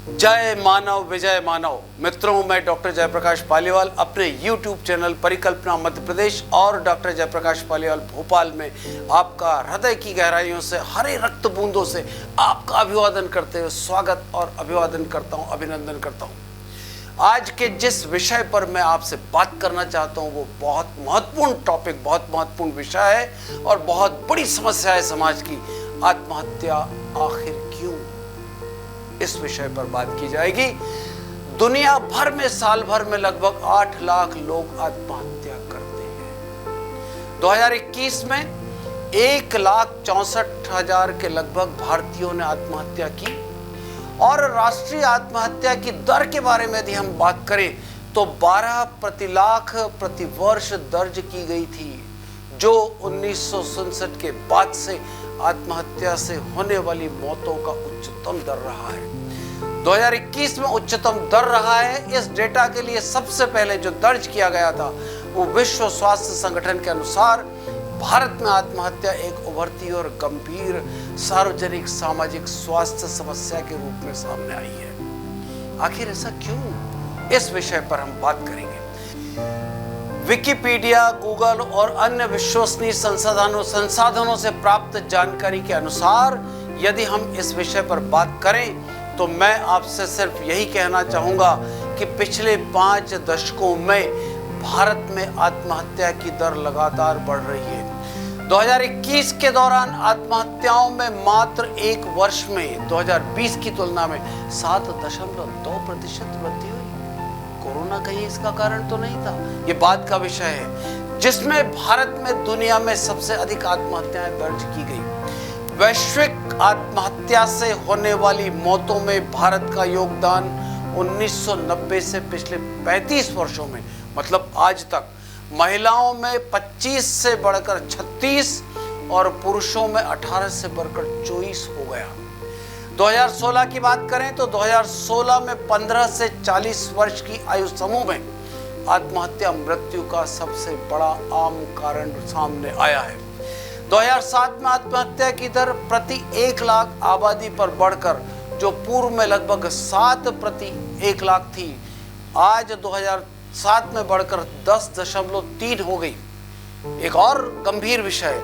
जय मानव विजय मानव। मित्रों, मैं डॉक्टर जयप्रकाश पालीवाल अपने YouTube चैनल परिकल्पना मध्य प्रदेश और डॉक्टर जयप्रकाश पालीवाल भोपाल में आपका हृदय की गहराइयों से, हरे रक्त बूंदों से आपका अभिवादन करते हुए स्वागत और अभिवादन करता हूं, अभिनंदन करता हूं। आज के जिस विषय पर मैं आपसे बात करना चाहता हूं वो बहुत महत्वपूर्ण टॉपिक, बहुत महत्वपूर्ण विषय है और बहुत बड़ी समस्या है समाज की। आत्महत्या आखिर क्यों, इस विषय पर बात की जाएगी। दुनिया भर में साल भर में लगभग 8 लाख लोग आत्महत्या करते हैं। 2021 में 1,64,000 के लगभग भारतीयों ने आत्महत्या की और राष्ट्रीय आत्महत्या की दर के बारे में यदि हम बात करें तो 12 प्रति लाख प्रति वर्ष दर्ज की गई थी, जो 1967 के बाद से आत्महत्या से होने वाली मौतों का उच्चतम दर रहा है। 2021 में उच्चतम दर रहा है। इस डेटा के लिए सबसे पहले जो दर्ज किया गया था वो विश्व स्वास्थ्य संगठन के अनुसार भारत में आत्महत्या एक उभरती और गंभीर सार्वजनिक सामाजिक स्वास्थ्य समस्या के रूप में सामने आई है। आखिर ऐसा क्यों, इस विषय पर हम बात करेंगे। विकिपीडिया, गूगल और अन्य विश्वसनीय संसाधनों से प्राप्त जानकारी के अनुसार यदि हम इस विषय पर बात करें तो मैं आपसे सिर्फ यही कहना चाहूँगा कि पिछले 5 दशकों में भारत में आत्महत्या की दर लगातार बढ़ रही है। 2021 के दौरान आत्महत्याओं में मात्र एक वर्ष में 2020 की तुलना में 7.2% वृद्धि हुई। कोरोना कहीं इसका कारण तो नहीं था, ये बात का विषय है, जिसमें भारत में दुनिया में सबसे अधिक आत्महत्याएं दर्ज की गई। वैश्विक आत्महत्या से होने वाली मौतों में भारत का योगदान 1990 से पिछले 35 वर्षों में, मतलब आज तक, महिलाओं में 25 से बढ़कर 36 और पुरुषों में 18 से बढ़कर 24 हो गया। 2016 की बात करें तो 2016 में 15 से 40 वर्ष की आयु समूह में आत्महत्या मृत्यु का सबसे बड़ा आम कारण सामने आया है। 2007 में आत्महत्या की दर प्रति 1 लाख आबादी पर बढ़कर जो पूर्व में लगभग 7 प्रति 1 लाख थी, आज 2007 में बढ़कर 10.3 हो गई। एक और गंभीर विषय,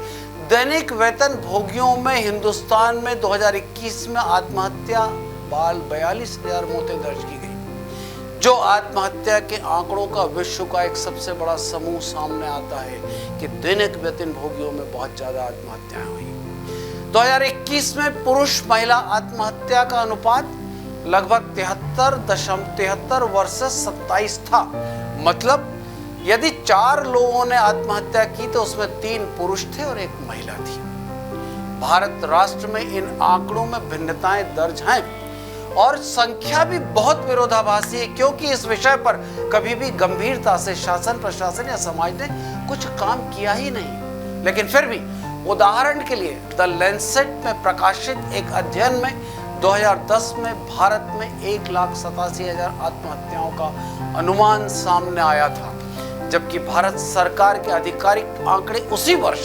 दैनिक वेतन भोगियों में हिंदुस्तान में 2021 में आत्महत्या 42,000 मौतें दर्ज की गई, जो आत्महत्या के आंकड़ों का विश्व का एक सबसे बड़ा समूह सामने आता है कि दैनिक वेतन भोगियों में बहुत ज्यादा आत्महत्याएं हुई। 2021 में पुरुष महिला आत्महत्या का अनुपात लगभग 73 वर्सेस 27 था। मतलब यदि 4 लोगों ने आत्महत्या की तो उसमें 3 पुरुष थे और 1 महिला थी। भारत राष्ट्र में इन आंकड़ों में भिन्नताएं दर्ज हैं और संख्या भी बहुत विरोधाभासी है, क्योंकि इस विषय पर कभी भी गंभीरता से शासन, प्रशासन या समाज ने कुछ काम किया ही नहीं। लेकिन फिर भी उदाहरण के लिए द लैंसेट में प्रकाशित एक अध्ययन में 2010 में भारत में 1,87,000 आत्महत्याओं का अनुमान सामने आया था, जबकि भारत सरकार के आधिकारिक आंकड़े उसी वर्ष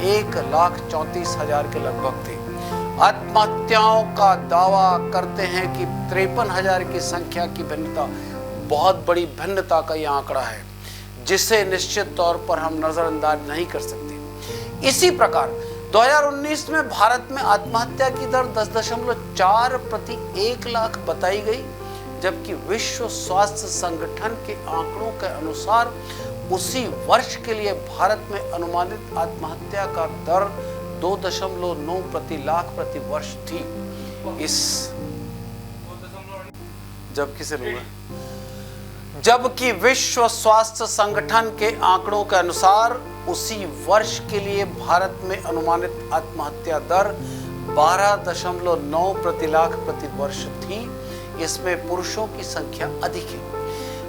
1,34,000 के लगभग थे। आत्महत्याओं का दावा करते हैं कि 53,000 की संख्या की भिन्नता बहुत बड़ी भिन्नता का यह आंकड़ा है, जिसे निश्चित तौर पर हम नजरअंदाज नहीं कर सकते। इसी प्रकार 2019 में भारत में आत्महत्या की दर 10.4 प्रति 1 लाख बताई गई, जबकि विश्व स्वास्थ्य संगठन के आंकड़ों के अनुसार उसी वर्ष के लिए भारत में अनुमानित आत्महत्या का दर 2.9 प्रति लाख प्रति वर्ष थी। जबकि विश्व स्वास्थ्य संगठन के आंकड़ों के अनुसार उसी वर्ष के लिए भारत में अनुमानित आत्महत्या दर 12.9 प्रति लाख प्रति वर्ष थी। इसमें पुरुषों की संख्या अधिक है।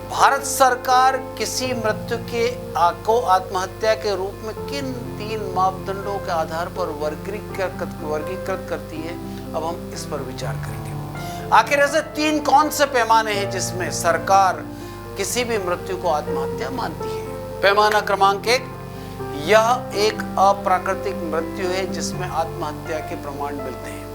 भारत सरकार किसी मृत्यु को आत्महत्या के रूप में किन 3 मापदंडों के आधार पर वर्गीकृत करती है, अब हम इस पर विचार करेंगे। आखिर ऐसे 3 कौन से पैमाने हैं जिसमें सरकार किसी भी मृत्यु को आत्महत्या मानती है? पैमाना क्रमांक 1, यह एक अप्राकृतिक मृत्यु है जिसमें आत्महत्या के प्रमाण मिलते हैं।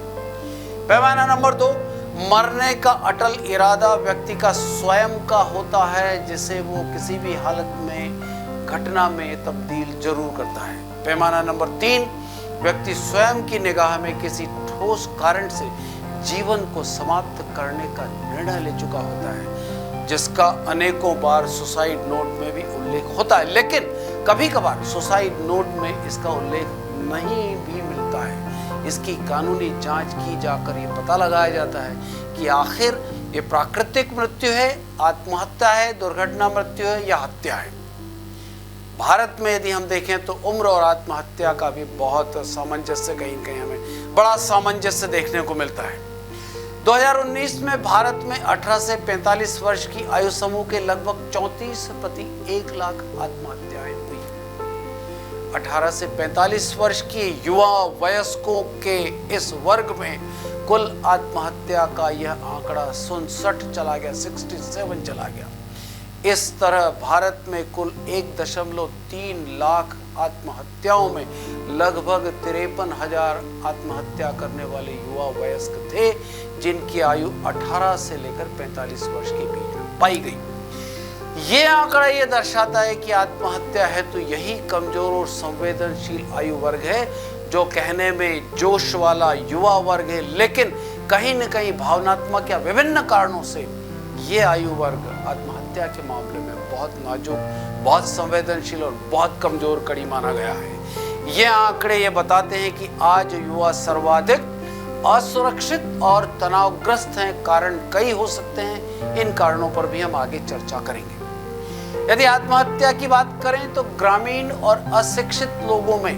पैमाना नंबर 2, मरने का अटल इरादा व्यक्ति का स्वयं का होता है, जिसे वो किसी भी हालत में घटना में तब्दील जरूर करता है। पैमाना नंबर 3, व्यक्ति स्वयं की निगाह में किसी ठोस कारण से जीवन को समाप्त करने का निर्णय ले चुका होता है, जिसका अनेकों बार सुसाइड नोट में भी उल्लेख होता है। लेकिन कभी कभार सुसाइड नोट में इसका उल्लेख नहीं भी मिलता है। इसकी कानूनी जांच की जाकर ये पता लगाया जाता है कि आखिर ये प्राकृतिक मृत्यु है, आत्महत्या है, दुर्घटना मृत्यु है या हत्या है। भारत में यदि हम देखें तो उम्र और आत्महत्या का भी बहुत सामंजस्य, कहीं कहीं हमें बड़ा सामंजस्य देखने को मिलता है। 2019 में भारत में 18 से 45 वर्ष की आयु समूह के लगभग 34 प्रति 1 लाख आत्महत्याएं हुई। 18 से 45 वर्ष की युवा वयस्कों के इस वर्ग में कुल आत्महत्या का यह आंकड़ा 67 चला गया, 67 चला गया। इस तरह भारत में कुल 1.3 लाख आत्महत्याओं में लगभग 53,000 आत्महत्या करने वाले युवा वयस्क थे, जिनकी आयु 18 से लेकर 45 वर्ष के बीच में पाई गई। ये आंकड़ा ये दर्शाता है कि आत्महत्या है तो यही कमजोर और संवेदनशील आयु वर्ग है, जो कहने में जोश वाला युवा वर्ग है, लेकिन कहीं न कहीं भावनात्मक या विभिन्न कारणों से ये आयु वर्ग आत्महत्या के मामले में बहुत नाजुक, बहुत संवेदनशील और बहुत कमजोर कड़ी माना गया है। ये आंकड़े ये बताते हैं कि आज युवा सर्वाधिक असुरक्षित और तनावग्रस्त हैं। कारण कई हो सकते हैं, इन कारणों पर भी हम आगे चर्चा करेंगे। यदि आत्महत्या की बात करें तो ग्रामीण और अशिक्षित लोगों में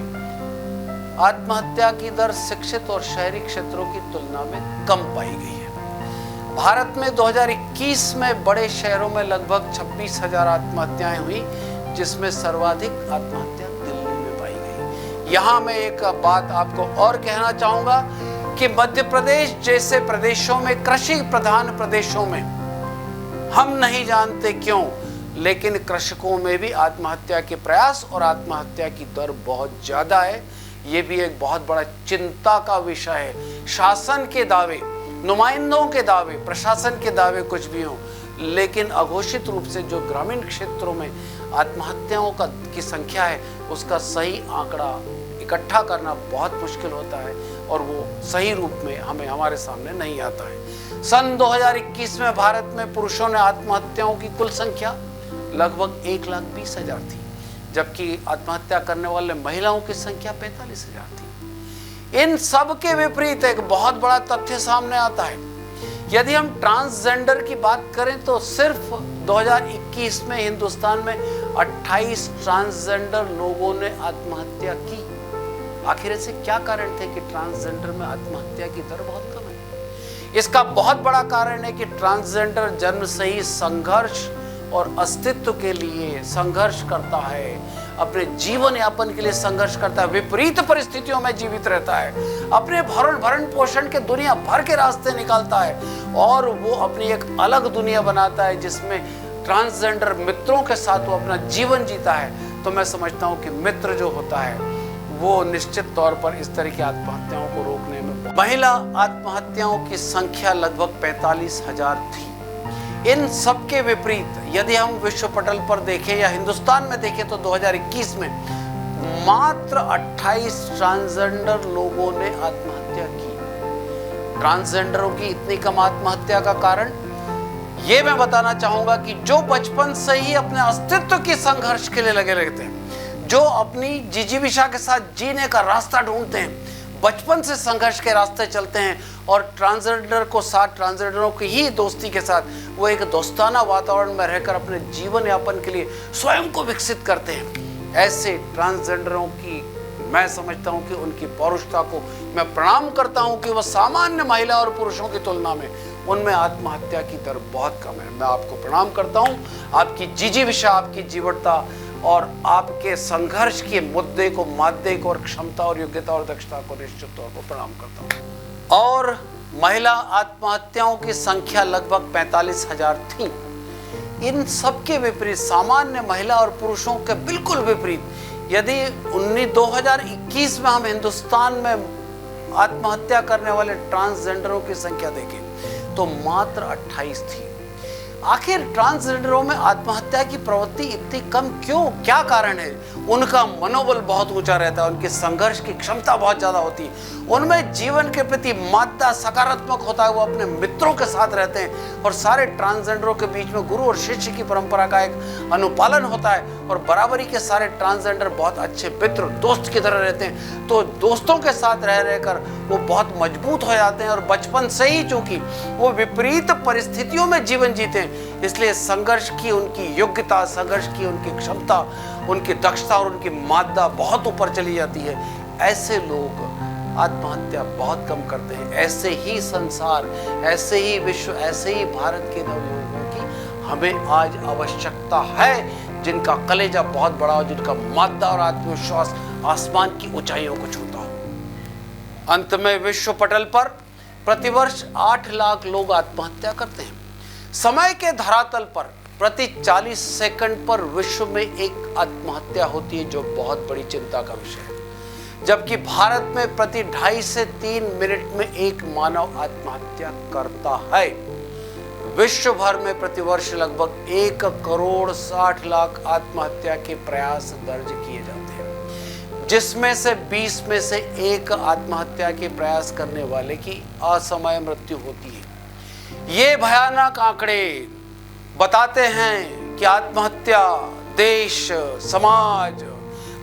आत्महत्या की दर शिक्षित और शहरी क्षेत्रों की तुलना में कम पाई गई है। भारत में 2021 में बड़े शहरों में लगभग 26,000 आत्महत्याएं हुई, जिसमें सर्वाधिक आत्महत्या दिल्ली में पाई गई। यहाँ मैं एक बात आपको और कहना चाहूंगा कि मध्य प्रदेश जैसे प्रदेशों में, कृषि प्रधान प्रदेशों में, हम नहीं जानते क्यों, लेकिन कृषकों में भी आत्महत्या के प्रयास और आत्महत्या की दर बहुत ज्यादा है। ये भी एक बहुत बड़ा चिंता का विषय है। शासन के दावे, नुमाइंदों के दावे, प्रशासन के दावे कुछ भी हों, लेकिन अघोषित रूप से जो ग्रामीण क्षेत्रों में आत्महत्याओं की संख्या है, उसका सही आंकड़ा इकट्ठा करना बहुत मुश्किल होता है और वो सही रूप में हमारे सामने नहीं आता है। सन 2021 में भारत में पुरुषों ने आत्महत्याओं की कुल संख्या लगभग 1,20,000 थी, जबकि आत्महत्या करने वाले महिलाओं की संख्या 45,000 थी। इन सब के विपरीत एक बहुत बड़ा तथ्य सामने आता है। यदि हम ट्रांसजेंडर की बात करें तो सिर्फ 2021 में हिंदुस्तान में 28 ट्रांसजेंडर लोगों ने आत्महत्या की। आखिर ऐसे क्या कारण थे कि ट्रांसजेंडर में आत्महत्या की दर बहुत कम है? इसका बहुत बड़ा कारण है कि ट्रांसजेंडर जन्म से ही संघर्ष और अस्तित्व के लिए संघर्ष करता है, अपने जीवन यापन के लिए संघर्ष करता है, विपरीत परिस्थितियों में जीवित रहता है, अपने भरण पोषण के दुनिया भर के रास्ते निकालता है और वो अपनी एक अलग दुनिया बनाता है, जिसमें ट्रांसजेंडर मित्रों के साथ वो अपना जीवन जीता है। तो मैं समझता हूँ कि मित्र जो होता है वो निश्चित तौर पर इस तरह की आत्महत्याओं को रोकने में। महिला आत्महत्याओं की संख्या लगभग 45,000 थी। इन सब के विपरीत यदि हम विश्व पटल पर देखें या हिंदुस्तान में देखें तो 2021 में मात्र 28 ट्रांसजेंडर लोगों ने आत्महत्या की। ट्रांसजेंडरों की इतनी कम आत्महत्या का कारण ये मैं बताना चाहूंगा कि जो बचपन से ही अपने अस्तित्व के संघर्ष के लिए लगे रहते हैं, जो अपनी जिजीविषा के साथ जीने का रास्ता ढूंढते हैं, बचपन से संघर्ष के रास्ते चलते हैं और ट्रांसजेंडर को साथ, ट्रांसजेंडरों की ही दोस्ती के साथ वो एक दोस्ताना वातावरण में रहकर अपने जीवन यापन के लिए स्वयं को विकसित करते हैं। ऐसे ट्रांसजेंडरों की मैं समझता हूं कि उनकी पौरुषता को मैं प्रणाम करता हूं कि वह सामान्य महिला और पुरुषों की तुलना में उनमें आत्महत्या की दर बहुत कम है। मैं आपको प्रणाम करता हूं, आपकी जिजीविषा, आपकी जीवटता और आपके संघर्ष के मुद्दे को, मादे को और क्षमता और योग्यता और दक्षता को निश्चित तौर पर प्रणाम करता हूं। और महिला आत्महत्याओं की संख्या लगभग 45,000 थी। इन सबके विपरीत, सामान्य महिला और पुरुषों के बिल्कुल विपरीत, यदि 2021 में हम हिंदुस्तान में आत्महत्या करने वाले ट्रांसजेंडरों की संख्या देखें तो मात्र 28 थी। आखिर ट्रांसजेंडरों में आत्महत्या की प्रवृत्ति इतनी कम क्यों? क्या कारण है? उनका मनोबल बहुत ऊंचा रहता है, उनकी संघर्ष की क्षमता बहुत ज्यादा होती है, उनमें जीवन के प्रति मादा सकारात्मक होता है, वो अपने मित्रों के साथ रहते हैं और सारे ट्रांसजेंडरों के बीच में गुरु और शिष्य की परंपरा का एक अनुपालन होता है और बराबरी के सारे ट्रांसजेंडर बहुत अच्छे मित्र दोस्त की तरह रहते हैं। तो दोस्तों के साथ रह रहकर वो बहुत मजबूत हो जाते हैं और बचपन से ही चूंकि वो विपरीत परिस्थितियों में जीवन जीते हैं, इसलिए संघर्ष की उनकी योग्यता, संघर्ष की उनकी क्षमता, उनकी दक्षता और उनकी मादा बहुत ऊपर चली जाती है। ऐसे लोग आत्महत्या बहुत कम करते हैं। ऐसे ही संसार, ऐसे ही विश्व, ऐसे ही भारत के नवयुवकों की हमें आज आवश्यकता है, जिनका कलेजा बहुत बड़ा हो, जिनका मादा और आत्मविश्वास आसमान की ऊंचाइयों को छूता हो। अंत में विश्व पटल पर प्रतिवर्ष 8 लाख लोग आत्महत्या करते हैं। समय के धरातल पर प्रति 40 सेकंड पर विश्व में एक आत्महत्या होती है, जो बहुत बड़ी चिंता का विषय है। जबकि भारत में प्रति 2.5 से 3 मिनट में एक मानव आत्महत्या करता है। विश्व भर में प्रतिवर्ष लगभग 1 करोड़ 60 लाख आत्महत्या के प्रयास दर्ज किए जाते हैं, जिसमें से 20 में से 1 आत्महत्या के प्रयास करने वाले की असमय मृत्यु होती है। ये भयानक आंकड़े बताते हैं कि आत्महत्या देश, समाज,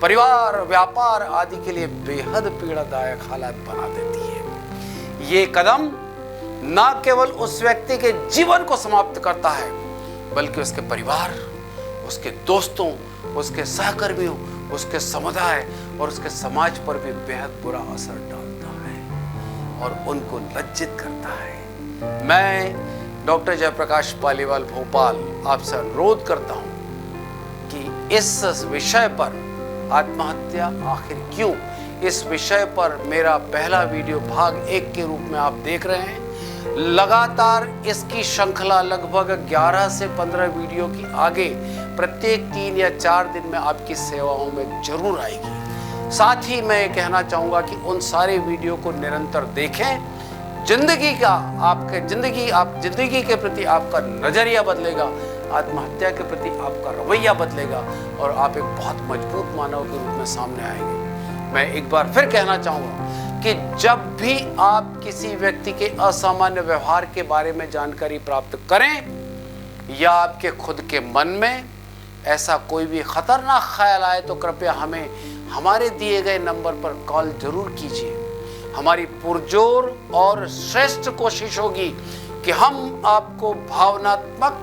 परिवार, व्यापार आदि के लिए बेहद पीड़ादायक हालात बना देती है। ये कदम न केवल उस व्यक्ति के जीवन को समाप्त करता है, बल्कि उसके परिवार, उसके दोस्तों, उसके सहकर्मियों, उसके समुदाय और उसके समाज पर भी बेहद बुरा असर डालता है और उनको लज्जित करता है। मैं डॉक्टर जयप्रकाश पालीवाल भोपाल आपसे अनुरोध करता हूं कि इस विषय पर, आत्महत्या आखिर क्यों, इस विषय पर मेरा पहला वीडियो भाग 1 के रूप में आप देख रहे हैं। लगातार इसकी श्रृंखला लगभग 11 से 15 वीडियो की आगे प्रत्येक 3 या 4 दिन में आपकी सेवाओं में जरूर आएगी। साथ ही मैं कहना चाहूँगा कि उन सारे वीडियो को निरंतर देखें। जिंदगी के प्रति आपका नजरिया बदलेगा, आत्महत्या के प्रति आपका रवैया बदलेगा और आप एक बहुत मजबूत मानव के रूप में सामने आएंगे। मैं एक बार फिर कहना चाहूँगा कि जब भी आप किसी व्यक्ति के असामान्य व्यवहार के बारे में जानकारी प्राप्त करें या आपके खुद के मन में ऐसा कोई भी खतरनाक ख्याल आए, तो कृपया हमें हमारे दिए गए नंबर पर कॉल जरूर कीजिए। हमारी पुरजोर और श्रेष्ठ कोशिश होगी कि हम आपको भावनात्मक,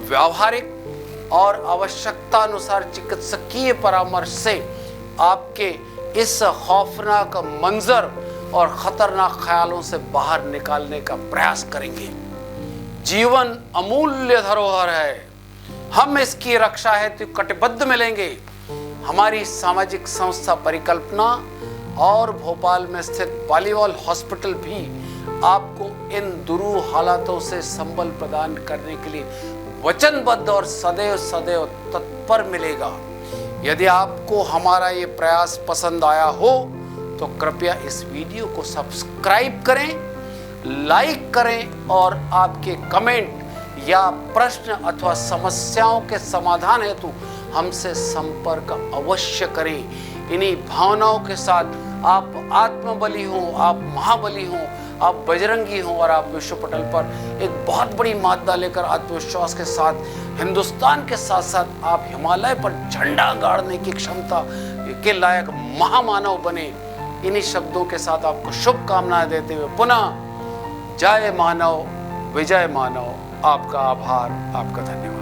व्यावहारिक और आवश्यकता अनुसार चिकित्सकीय परामर्श से आपके इस खौफनाक मंजर और खतरनाक ख्यालों से बाहर निकालने का प्रयास करेंगे। जीवन अमूल्य धरोहर है, हम इसकी रक्षा हेतु कटिबद्ध मिलेंगे। हमारी सामाजिक संस्था परिकल्पना और भोपाल में स्थित पालीवाल हॉस्पिटल भी आपको इन दुरूह हालातों से संबल प्रदान करने के लिए वचनबद्ध और सदैव सदैव तत्पर मिलेगा। यदि आपको हमारा ये प्रयास पसंद आया हो तो कृपया इस वीडियो को सब्सक्राइब करें, लाइक करें और आपके कमेंट या प्रश्न अथवा समस्याओं के समाधान हेतु हमसे संपर्क अवश्य करें। इन्हीं भावनाओं के साथ आप आत्मबली हो, आप महाबली हो, आप बजरंगी हो और आप विश्व पटल पर एक बहुत बड़ी मादा लेकर आत्मविश्वास के साथ हिंदुस्तान के साथ साथ आप हिमालय पर झंडा गाड़ने की क्षमता के लायक महामानव बने। इन्हीं शब्दों के साथ आपको शुभकामनाएं देते हुए पुनः जय मानव, विजय मानव। आपका आभार, आपका धन्यवाद।